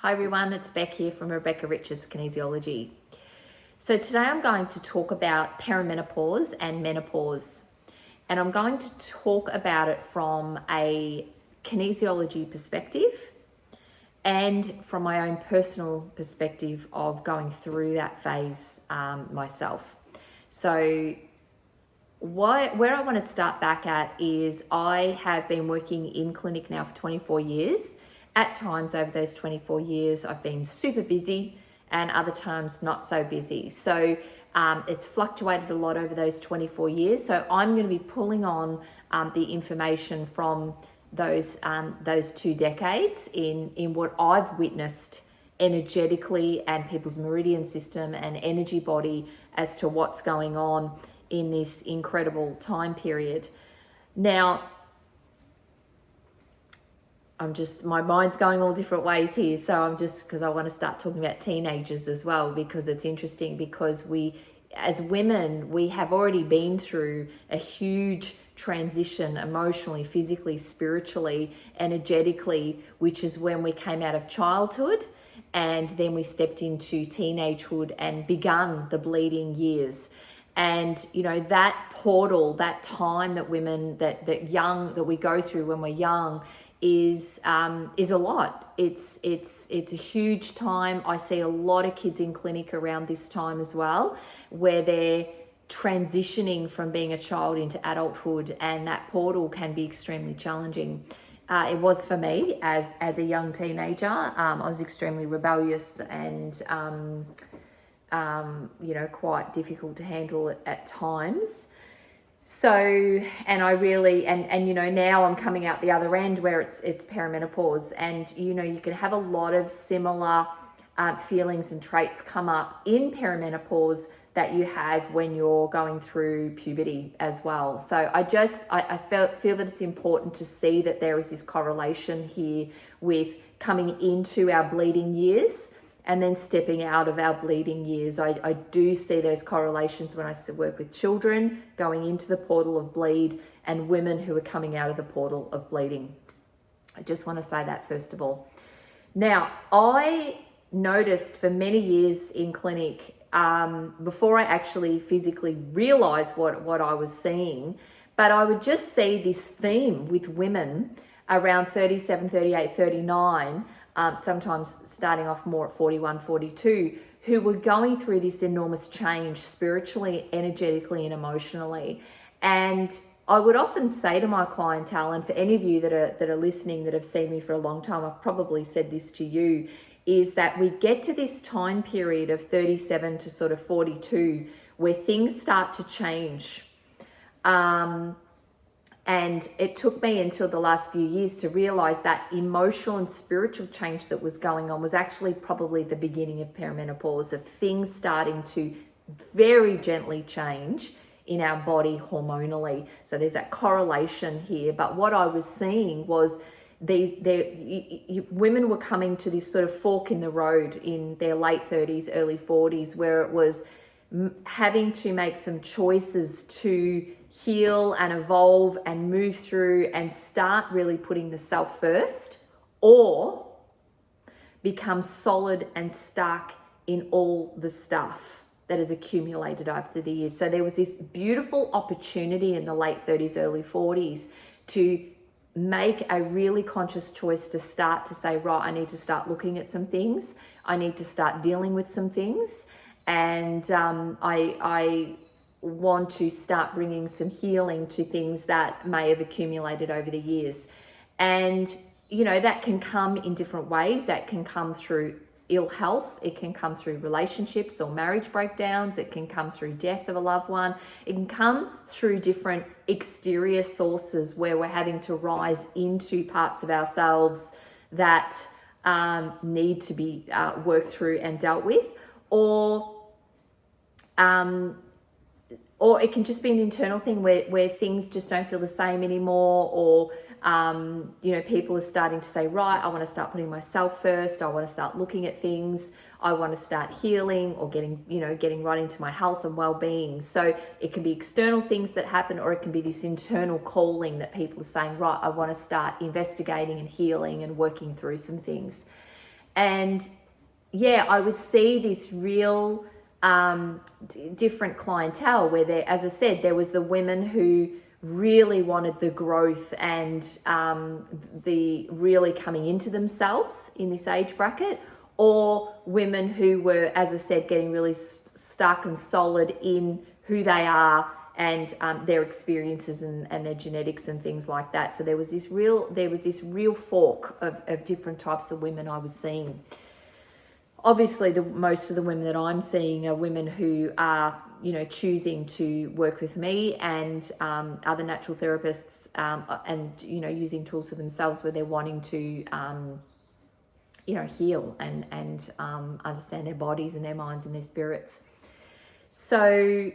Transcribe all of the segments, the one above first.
Hi everyone, it's Beck here from Rebecca Richards Kinesiology. So today I'm going to talk about perimenopause and menopause. And I'm going to talk about it from a kinesiology perspective and from my own personal perspective of going through that phase myself. So where I want to start back at is I have been working in clinic now for 24 years. At times over those 24 years, I've been super busy and other times not so busy. So it's fluctuated a lot over those 24 years. So I'm going to be pulling on the information from those 2 decades in what I've witnessed energetically and people's meridian system and energy body as to what's going on in this incredible time period. Now, my mind's going all different ways here. So because I want to start talking about teenagers as well, because it's interesting because we, as women, we have already been through a huge transition emotionally, physically, spiritually, energetically, which is when we came out of childhood and then we stepped into teenagehood and begun the bleeding years. And that portal, that time that women that we go through when we're young is a lot. It's a huge time. I see a lot of kids in clinic around this time as well, where they're transitioning from being a child into adulthood, and that portal can be extremely challenging. It was for me as a young teenager. I was extremely rebellious and quite difficult to handle at times. So, and I really, now I'm coming out the other end where it's perimenopause, and you can have a lot of similar feelings and traits come up in perimenopause that you have when you're going through puberty as well. So I feel that it's important to see that there is this correlation here with coming into our bleeding years and then stepping out of our bleeding years. I do see those correlations when I work with children going into the portal of bleed and women who are coming out of the portal of bleeding. I just want to say that first of all. Now, I noticed for many years in clinic, before I actually physically realized what I was seeing, but I would just see this theme with women around 37, 38, 39, sometimes starting off more at 41, 42, who were going through this enormous change spiritually, energetically, and emotionally. And I would often say to my clientele, and for any of you that are listening that have seen me for a long time, I've probably said this to you, is that we get to this time period of 37 to sort of 42 where things start to change. And it took me until the last few years to realize that emotional and spiritual change that was going on was actually probably the beginning of perimenopause, of things starting to very gently change in our body hormonally. So there's that correlation here. But what I was seeing was women were coming to this sort of fork in the road in their late 30s, early 40s, where it was having to make some choices to heal and evolve and move through and start really putting the self first, or become solid and stuck in all the stuff that has accumulated after the years. So there was this beautiful opportunity in the late 30s, early 40s to make a really conscious choice to start to say, right, I need to start looking at some things. I need to start dealing with some things. And I want to start bringing some healing to things that may have accumulated over the years. And, that can come in different ways. That can come through ill health. It can come through relationships or marriage breakdowns. It can come through death of a loved one. It can come through different exterior sources where we're having to rise into parts of ourselves that need to be worked through and dealt with, or it can just be an internal thing where things just don't feel the same anymore, or people are starting to say, right, I want to start putting myself first. I want to start looking at things. I want to start healing or getting right into my health and well-being. So it can be external things that happen, or it can be this internal calling that people are saying, right, I want to start investigating and healing and working through some things. And yeah, I would see this real different clientele where there, as I said, there was the women who really wanted the growth and the really coming into themselves in this age bracket, or women who were, as I said, getting really stuck and solid in who they are and their experiences and their genetics and things like that. So there was this real fork of different types of women I was seeing. Obviously, most of the women that I'm seeing are women who are, choosing to work with me and other natural therapists, and using tools for themselves where they're wanting to, heal and understand their bodies and their minds and their spirits. So,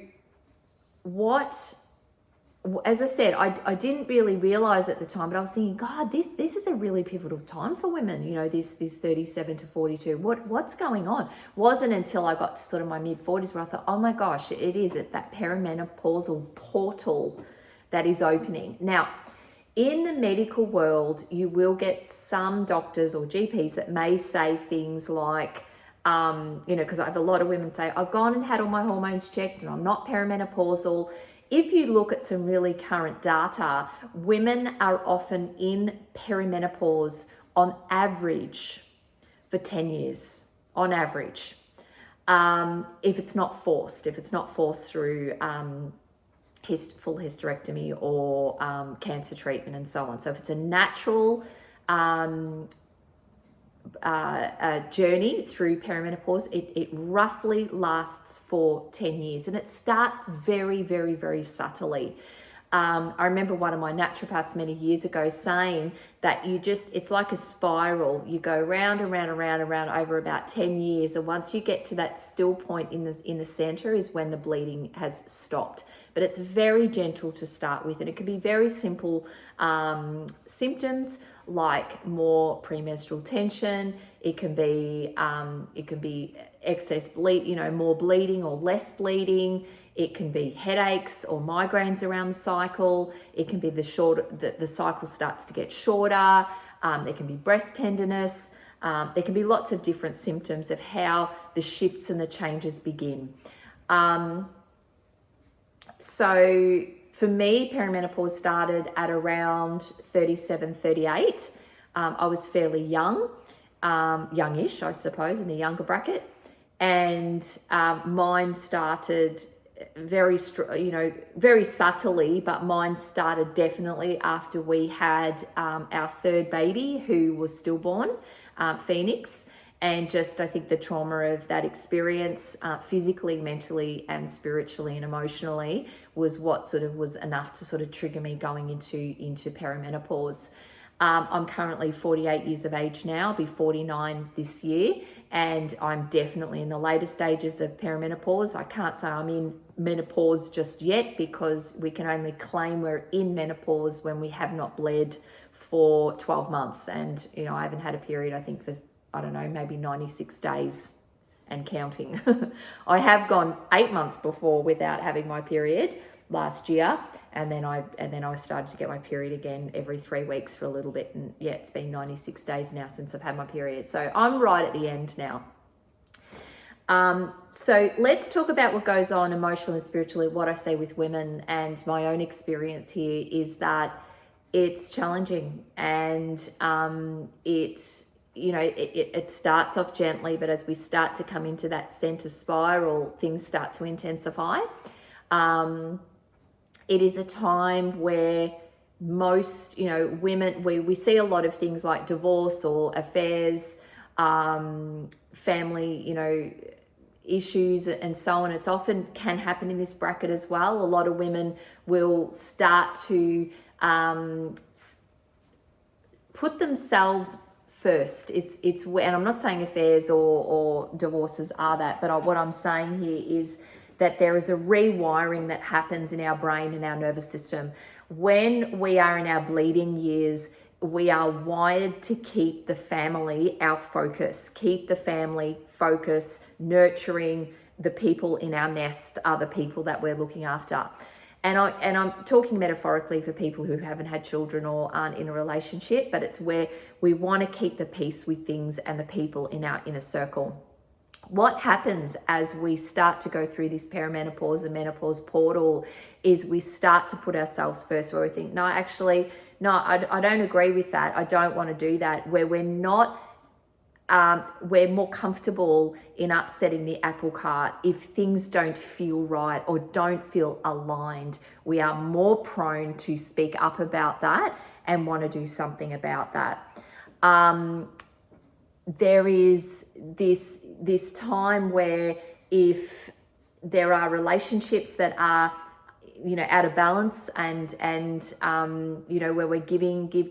as I said, I didn't really realize at the time, but I was thinking, God, this is a really pivotal time for women, this 37 to 42. What's going on? Wasn't until I got to sort of my mid-40s where I thought, oh my gosh, it's that perimenopausal portal that is opening. Now, in the medical world, you will get some doctors or GPs that may say things like, because I have a lot of women say, I've gone and had all my hormones checked and I'm not perimenopausal. If you look at some really current data, women are often in perimenopause on average for 10 years, on average. If it's not forced through full hysterectomy or cancer treatment and so on. So if it's a natural journey through perimenopause, it roughly lasts for 10 years, and it starts very, very, very subtly. I remember one of my naturopaths many years ago saying that it's like a spiral. You go round and round and round and round over about 10 years, and once you get to that still point in the center is when the bleeding has stopped. But it's very gentle to start with, and it can be very simple symptoms like more premenstrual tension. It can be excess bleed, more bleeding or less bleeding. It can be headaches or migraines around the cycle. It can be the cycle starts to get shorter. There can be breast tenderness. There can be lots of different symptoms of how the shifts and the changes begin. So for me, perimenopause started at around 37, 38. I was fairly young, youngish, I suppose, in the younger bracket. And mine started very subtly, but mine started definitely after we had our third baby, who was stillborn, Phoenix. And just, I think the trauma of that experience, physically, mentally, and spiritually and emotionally, was what sort of was enough to sort of trigger me going into perimenopause. I'm currently 48 years of age now, I'll be 49 this year, and I'm definitely in the later stages of perimenopause. I can't say I'm in menopause just yet, because we can only claim we're in menopause when we have not bled for 12 months. And, I haven't had a period, I think, for maybe 96 days and counting. I have gone 8 months before without having my period last year, and then I started to get my period again every 3 weeks for a little bit, and yeah, it's been 96 days now since I've had my period. So I'm right at the end now. So let's talk about what goes on emotionally and spiritually. What I say with women, and my own experience here is that it's challenging, and it starts off gently, but as we start to come into that center spiral, things start to intensify. It is a time where most, women, we see a lot of things like divorce or affairs, family, issues and so on. It's often can happen in this bracket as well. A lot of women will start to put themselves first. It's and I'm not saying affairs or divorces are that, but what I'm saying here is that there is a rewiring that happens in our brain and our nervous system. When we are in our bleeding years, we are wired to keep the family our focus, nurturing the people in our nest are the people that we're looking after. And I'm talking metaphorically for people who haven't had children or aren't in a relationship, but it's where we want to keep the peace with things and the people in our inner circle. What happens as we start to go through this perimenopause and menopause portal is we start to put ourselves first, where we think, no, actually, no, I don't agree with that. I don't want to do that. Where we're not, we're more comfortable in upsetting the apple cart if things don't feel right or don't feel aligned. We are more prone to speak up about that and want to do something about that. There is this time where if there are relationships that are, you know, out of balance and you know, where we're giving, give,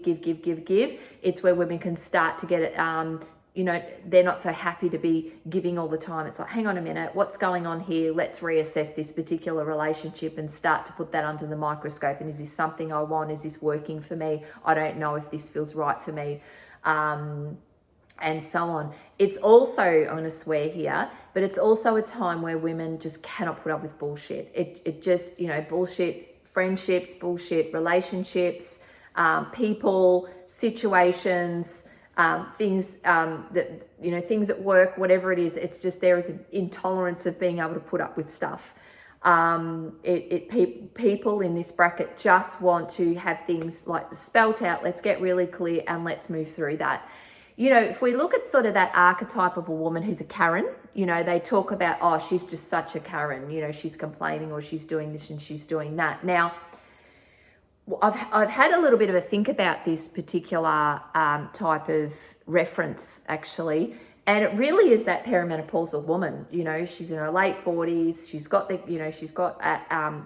it's where women can start to get it, you know, they're not so happy to be giving all the time. It's like, hang on a minute, what's going on here? Let's reassess this particular relationship and start to put that under the microscope. And is this something I want? Is this working for me? I don't know if this feels right for me. And so on. It's also, I'm going to swear here, but it's also a time where women just cannot put up with bullshit. It just, you know, bullshit friendships, bullshit relationships, people, situations, things that, you know, things at work, whatever it is. It's just, there is an intolerance of being able to put up with stuff. People in this bracket just want to have things like spelt out. Let's get really clear and let's move through that. You know, if we look at sort of that archetype of a woman who's a Karen, you know, they talk about, oh, she's just such a Karen, you know, she's complaining or she's doing this and she's doing that. Now, I've had a little bit of a think about this particular type of reference, actually, and it really is that perimenopausal woman. You know, she's in her late 40s, she's got the, you know, she's got,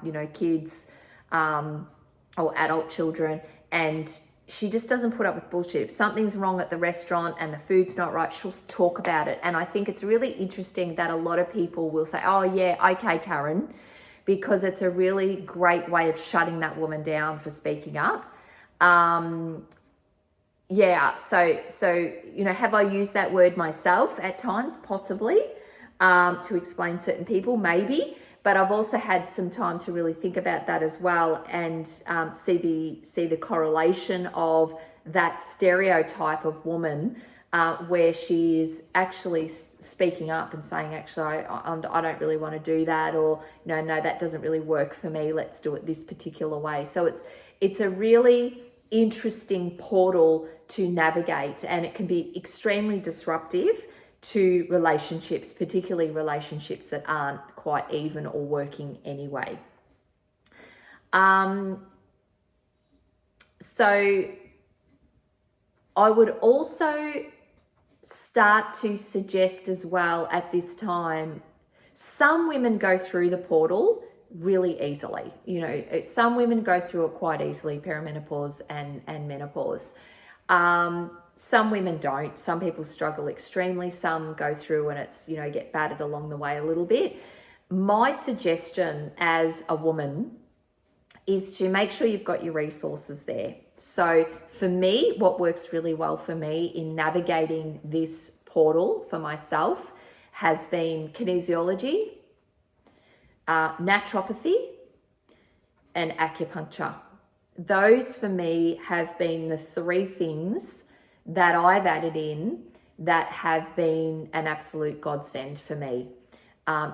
you know, kids or adult children, and she just doesn't put up with bullshit. If something's wrong at the restaurant and the food's not right, she'll talk about it. And I think it's really interesting that a lot of people will say, oh yeah, okay, Karen, because it's a really great way of shutting that woman down for speaking up. Yeah, so you know, have I used that word myself at times? Possibly, to explain certain people, maybe. But I've also had some time to really think about that as well, and see the correlation of that stereotype of woman where she is actually speaking up and saying, actually, I don't really want to do that, or no, that doesn't really work for me. Let's do it this particular way. So it's a really interesting portal to navigate, and it can be extremely disruptive to relationships, particularly relationships that aren't quite even or working anyway. So I would also start to suggest as well at this time, some women go through the portal really easily. You know, some women go through it quite easily, perimenopause and menopause. Some women don't. Some people struggle extremely. Some go through and it's, you know, get battered along the way a little bit. My suggestion as a woman is to make sure you've got your resources there. So for me, what works really well for me in navigating this portal for myself has been kinesiology, naturopathy, and acupuncture. Those for me have been the three things that I've added in that have been an absolute godsend for me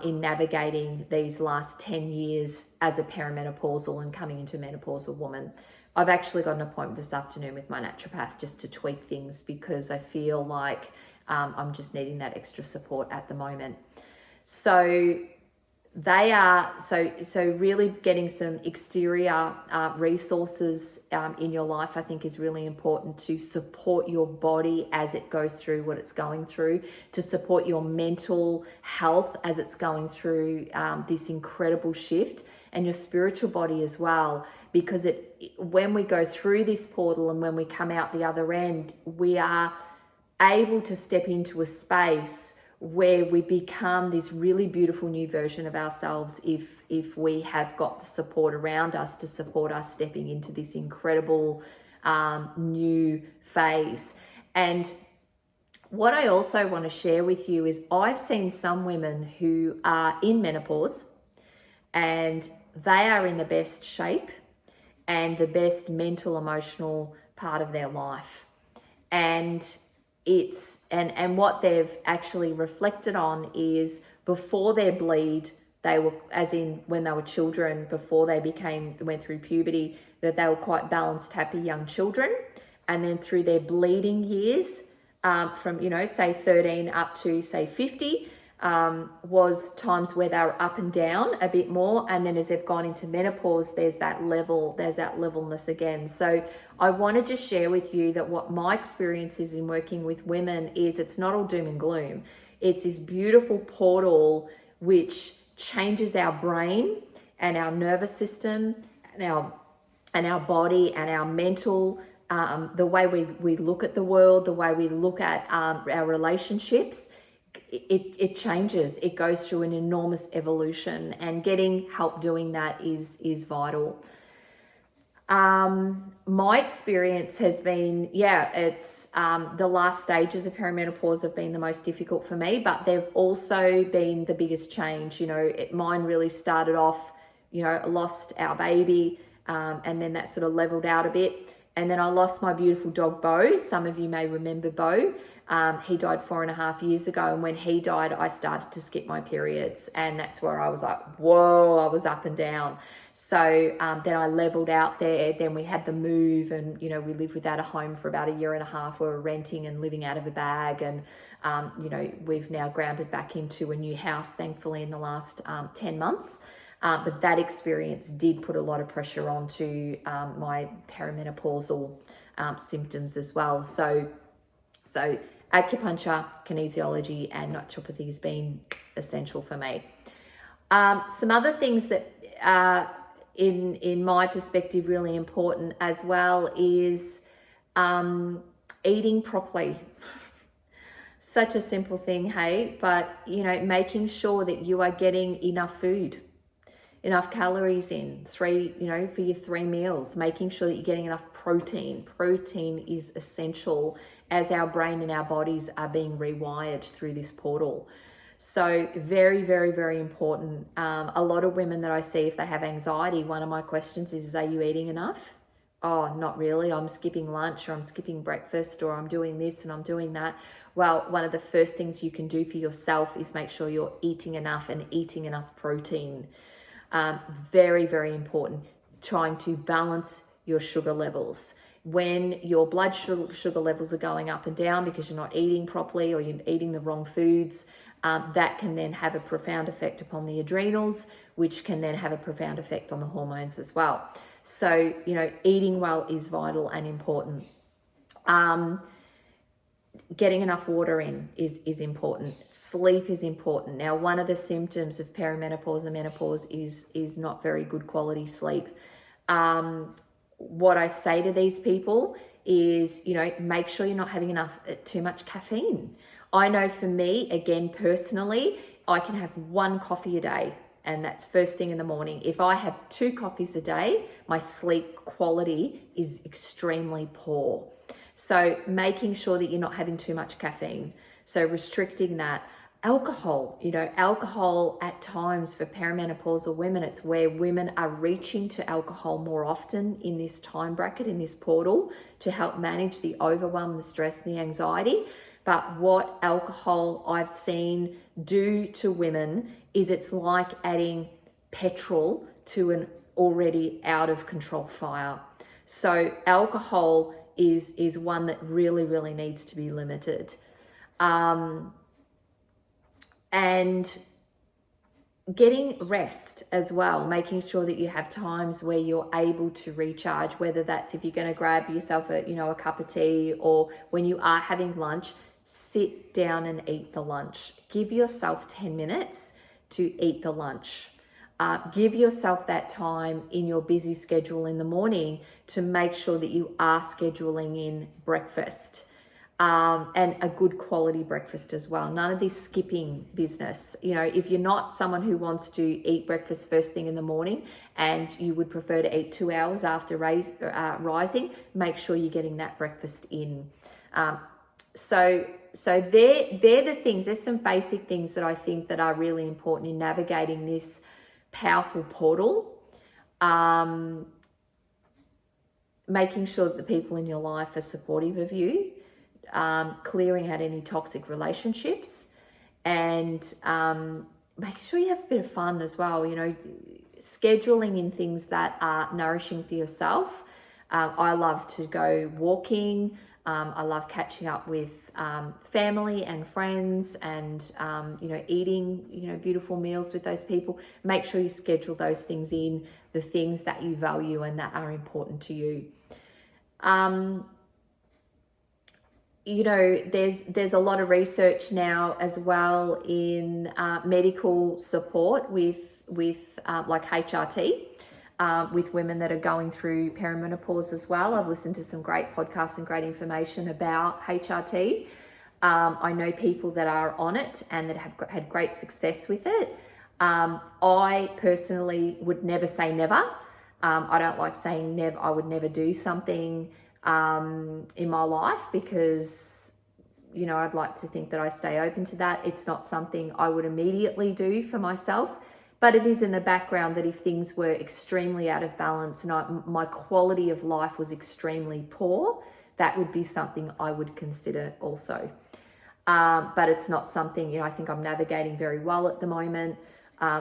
in navigating these last 10 years as a perimenopausal and coming into menopausal woman. I've actually got an appointment this afternoon with my naturopath just to tweak things because I feel like I'm just needing that extra support at the moment. So they are, so really getting some exterior resources in your life, I think, is really important to support your body as it goes through what it's going through, to support your mental health as it's going through this incredible shift, and your spiritual body as well, because when we go through this portal and when we come out the other end, we are able to step into a space where we become this really beautiful new version of ourselves if we have got the support around us to support us stepping into this incredible new phase. And what I also want to share with you is I've seen some women who are in menopause and they are in the best shape and the best mental, emotional part of their life. And it's and what they've actually reflected on is before their bleed, they were, as in when they were children, before they went through puberty, that they were quite balanced, happy young children. And then through their bleeding years, from, say 13 up to say 50, was times where they were up and down a bit more. And then as they've gone into menopause, there's that levelness again. So I wanted to share with you that what my experience is in working with women is it's not all doom and gloom. It's this beautiful portal which changes our brain and our nervous system and our body and our mental, the way we look at the world, the way we look at our relationships. It changes. It goes through an enormous evolution, and getting help doing that is vital. My experience has been, it's the last stages of perimenopause have been the most difficult for me, but they've also been the biggest change. Mine really started off, I lost our baby, and then that sort of leveled out a bit. And then I lost my beautiful dog, Bo. Some of you may remember Bo. He died 4.5 years ago. And when he died, I started to skip my periods. And that's where I was like, whoa, I was up and down. So then I leveled out there. Then we had the move, and, we lived without a home for about 1.5 years. We were renting and living out of a bag. And, we've now grounded back into a new house, thankfully, in the last 10 months. But that experience did put a lot of pressure onto my perimenopausal symptoms as well. So acupuncture, kinesiology, and naturopathy has been essential for me. Some other things that are, in my perspective, really important as well is eating properly. Such a simple thing, hey? But, making sure that you are getting enough food, enough calories in for your 3 meals, making sure that you're getting enough protein. Protein is essential as our brain and our bodies are being rewired through this portal. So very, very, very important. A lot of women that I see, if they have anxiety, one of my questions is, are you eating enough? Oh, not really. I'm skipping lunch, or I'm skipping breakfast, or I'm doing this and I'm doing that. Well, one of the first things you can do for yourself is make sure you're eating enough and eating enough protein. Very, very important. Trying to balance your sugar levels. When your blood sugar levels are going up and down because you're not eating properly or you're eating the wrong foods, that can then have a profound effect upon the adrenals, which can then have a profound effect on the hormones as well. So, eating well is vital and important. Getting enough water in is important. Sleep is important. Now, one of the symptoms of perimenopause and menopause is not very good quality sleep. What I say to these people is, make sure you're not having too much caffeine. I know for me, again, personally, I can have 1 coffee a day, and that's first thing in the morning. If I have 2 coffees a day, my sleep quality is extremely poor. So making sure that you're not having too much caffeine. So restricting that. Alcohol, alcohol at times for perimenopausal women, it's where women are reaching to alcohol more often in this time bracket, in this portal, to help manage the overwhelm, the stress, the anxiety. But what alcohol I've seen do to women is it's like adding petrol to an already out of control fire. So alcohol is one that really, really needs to be limited. And getting rest as well, making sure that you have times where you're able to recharge, whether that's if you're going to grab yourself a cup of tea, or when you are having lunch, sit down and eat the lunch. Give yourself 10 minutes to eat the lunch. Give yourself that time in your busy schedule in the morning to make sure that you are scheduling in breakfast. And a good quality breakfast as well. None of this skipping business. If you're not someone who wants to eat breakfast first thing in the morning and you would prefer to eat 2 hours after rising, make sure you're getting that breakfast in. So they're the things. There's some basic things that I think that are really important in navigating this powerful portal. Making sure that the people in your life are supportive of you, clearing out any toxic relationships, and making sure you have a bit of fun as well, you know, scheduling in things that are nourishing for yourself. I love to go walking. I love catching up with family and friends, and you know, eating, you know, beautiful meals with those people. Make sure you schedule those things in, the things that you value and that are important to you. You know, there's a lot of research now as well in medical support with like HRT. With women that are going through perimenopause as well. I've listened to some great podcasts and great information about HRT. I know people that are on it and that have had great success with it. I personally would never say never. I don't like saying never. I would never do something in my life, because, you know, I'd like to think that I stay open to that. It's not something I would immediately do for myself. But it is in the background that if things were extremely out of balance and my quality of life was extremely poor, that would be something I would consider also. But it's not something, you know, I think I'm navigating very well at the moment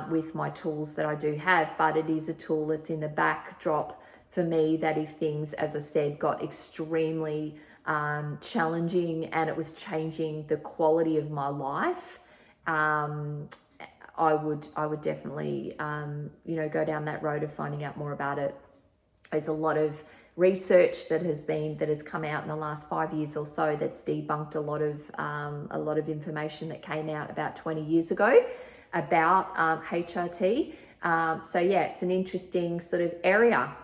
with my tools that I do have. But it is a tool that's in the backdrop for me, that if things, as I said, got extremely challenging and it was changing the quality of my life, I would definitely, you know, go down that road of finding out more about it. There's a lot of research that has come out in the last 5 years or so that's debunked a lot of information that came out about 20 years ago about HRT. So yeah, it's an interesting sort of area.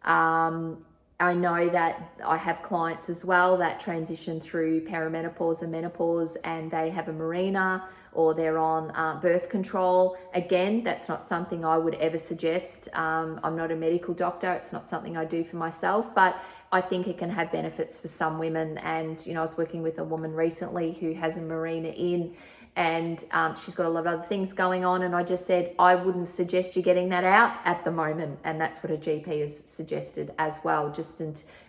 I know that I have clients as well that transition through perimenopause and menopause, and they have a Mirena or they're on birth control. Again, that's not something I would ever suggest. I'm not a medical doctor. It's not something I do for myself, but I think it can have benefits for some women. And, you know, I was working with a woman recently who has a Mirena in, and she's got a lot of other things going on, and I just said I wouldn't suggest you getting that out at the moment, and that's what her GP has suggested as well,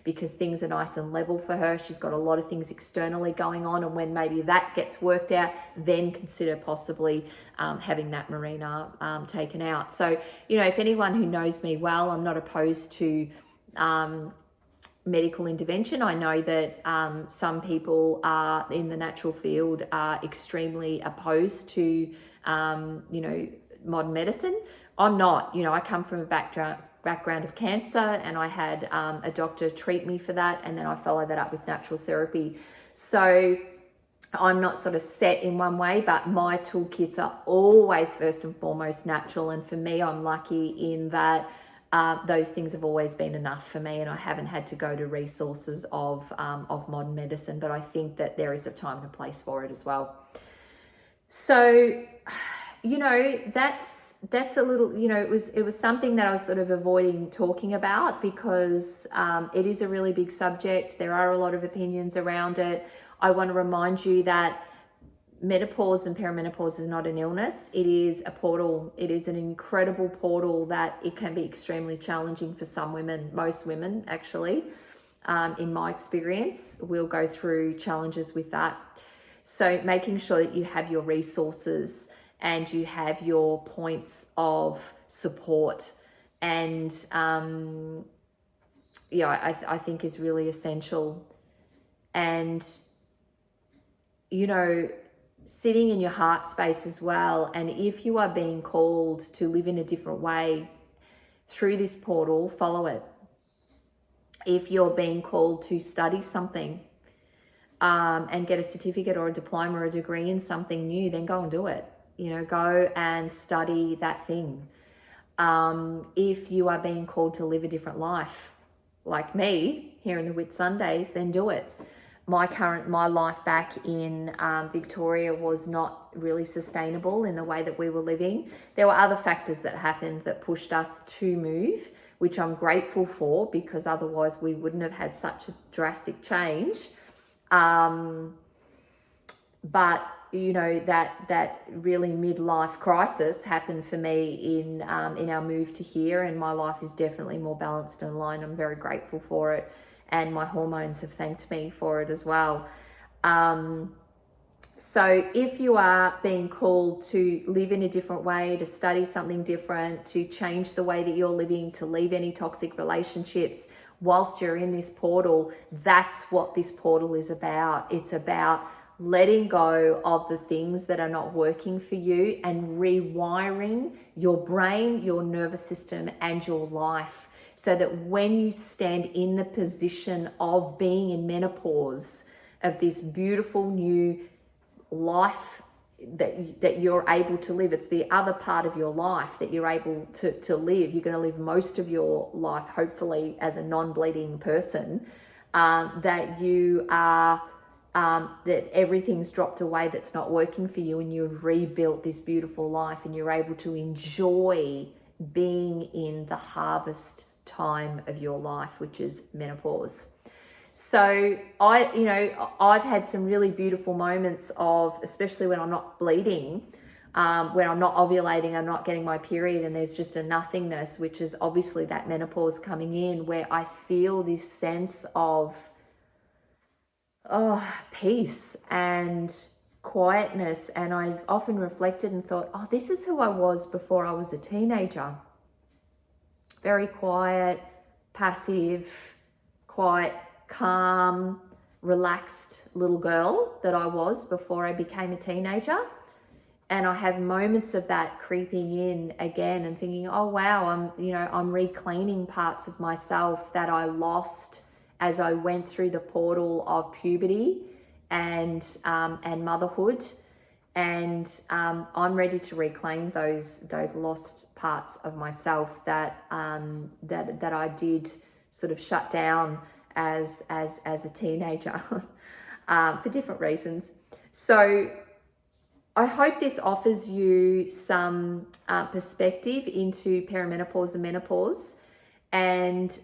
because things are nice and level for her. She's got a lot of things externally going on, and when maybe that gets worked out, then consider possibly having that Mirena taken out. So, you know, if anyone who knows me well, I'm not opposed to medical intervention. I know that some people are in the natural field are extremely opposed to, you know, modern medicine. I'm not. You know, I come from a background of cancer, and I had a doctor treat me for that, and then I followed that up with natural therapy. So I'm not sort of set in one way, but my toolkits are always first and foremost natural. And for me, I'm lucky in that those things have always been enough for me, and I haven't had to go to resources of modern medicine. But I think that there is a time and a place for it as well. So, you know, that's a little, you know, it was something that I was sort of avoiding talking about, because it is a really big subject. There are a lot of opinions around it. I want to remind you that menopause and perimenopause is not an illness. It is a portal. It is an incredible portal that it can be extremely challenging for some women, most women actually, in my experience, will go through challenges with that. So making sure that you have your resources and you have your points of support, and yeah, I think is really essential. And, you know, sitting in your heart space as well. And if you are being called to live in a different way through this portal, follow it. If you're being called to study something and get a certificate or a diploma or a degree in something new, then go and do it. You know, go and study that thing. If you are being called to live a different life, like me here in the Whitsundays, then do it. My life back in Victoria was not really sustainable in the way that we were living. There were other factors that happened that pushed us to move, which I'm grateful for, because otherwise we wouldn't have had such a drastic change. But that really midlife crisis happened for me in our move to here, and my life is definitely more balanced and aligned. I'm very grateful for it, and my hormones have thanked me for it as well. So if you are being called to live in a different way, to study something different, to change the way that you're living, to leave any toxic relationships whilst you're in this portal, that's what this portal is about. It's about letting go of the things that are not working for you and rewiring your brain, your nervous system, and your life, so that when you stand in the position of being in menopause, of this beautiful new life that you're able to live, it's the other part of your life that you're able to live. You're going to live most of your life, hopefully, as a non-bleeding person, that you are, that everything's dropped away that's not working for you, and you've rebuilt this beautiful life, and you're able to enjoy being in the harvest time of your life, which is menopause. So I've had some really beautiful moments of, especially when I'm not bleeding, when I'm not ovulating, I'm not getting my period, and there's just a nothingness, which is obviously that menopause coming in, where I feel this sense of peace and quietness. And I've often reflected and thought, this is who I was before I was a teenager. Very quiet, passive, quite calm, relaxed little girl that I was before I became a teenager. And I have moments of that creeping in again and thinking, oh wow, I'm reclaiming parts of myself that I lost as I went through the portal of puberty and motherhood. And I'm ready to reclaim those lost parts of myself that I did sort of shut down as a teenager for different reasons. So I hope this offers you some perspective into perimenopause and menopause, and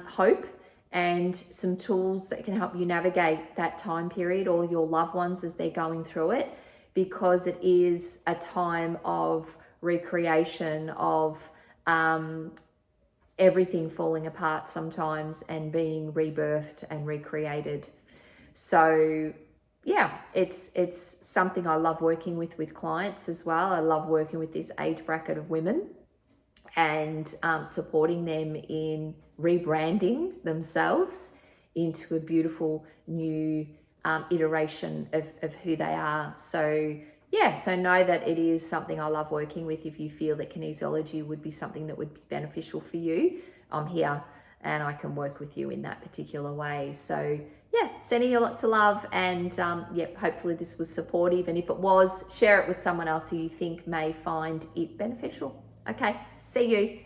hope, and some tools that can help you navigate that time period, or your loved ones as they're going through it, because it is a time of recreation, of everything falling apart sometimes and being rebirthed and recreated. So yeah, it's something I love working with clients as well. I love working with this age bracket of women and supporting them in rebranding themselves into a beautiful new iteration of who they are. So yeah, so know that it is something I love working with. If you feel that kinesiology would be something that would be beneficial for you, I'm here and I can work with you in that particular way. So yeah, sending you a lot to love, and hopefully this was supportive. And if it was, share it with someone else who you think may find it beneficial. Okay, see you.